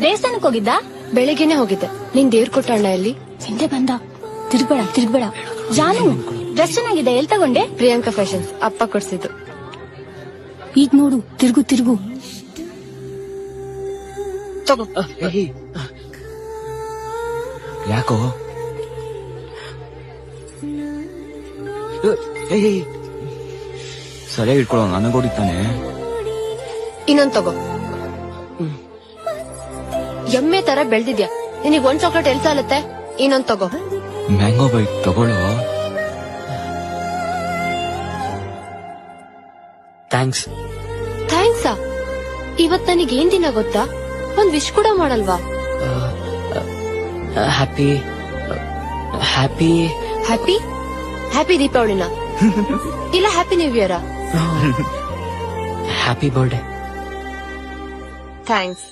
ದೇವಸ್ಥಾನಕ್ಕೆ ಹೋಗಿದ್ದ? ಬೆಳಿಗ್ಗೆನೆ ಹೋಗಿದ್ದೆ. ನೀನ್ ದೇವ್ರ ಕೊಟ್ಟ ಅಣ್ಣ ಎಲ್ಲಿ? ಹಿಂದೆ ಬಂದ. ತಿರ್ಗ್ಬೇಡ. ಜಾನು, ಡ್ರೆಸ್ ಚೆನ್ನಾಗಿದೆ, ಎಲ್ ತಗೊಂಡೆ? ಪ್ರಿಯಾಂಕಾ ಫ್ಯಾಷನ್ಸ್, ಅಪ್ಪ ಕೊಡ್ಸಿದ್ದು. ಈಗ ನೋಡು, ತಿರ್ಗು. ತಗೋ. ಯಾಕೋ ಸರಿಯಾಗಿ ಇಟ್ಕೊಳ್ಳೋ, ನನಗೆ ಹೊಡಿತಾನೆ. ಇನ್ನೊಂದ್ ತಗೋ. ಎಮ್ಮೆ ತರ ಬೆಳ್ದಿದ್ಯಾ, ನಿನಗ್ ಒಂದ್ ಚಾಕ್ಲೇಟ್ ಎಲ್ ಸಾಲತ್ತೆ? ಇನ್ನೊಂದ್ ತಗೋ. ಮ್ಯಾಂಗೋ ಬೈಟ್ ತಗೊಳ್ಳೋ. ಥ್ಯಾಂಕ್ಸಾ? ಇವತ್ ನನಗ್ ಏನ್ ದಿನ ಗೊತ್ತಾ? ಒಂದ್ ವಿಶ್ ಕೂಡ ಮಾಡಲ್ವಾ? ಹ್ಯಾಪಿ ದೀಪಾವಳಿನ ಇಲ್ಲ happy new year? Happy birthday. Thanks.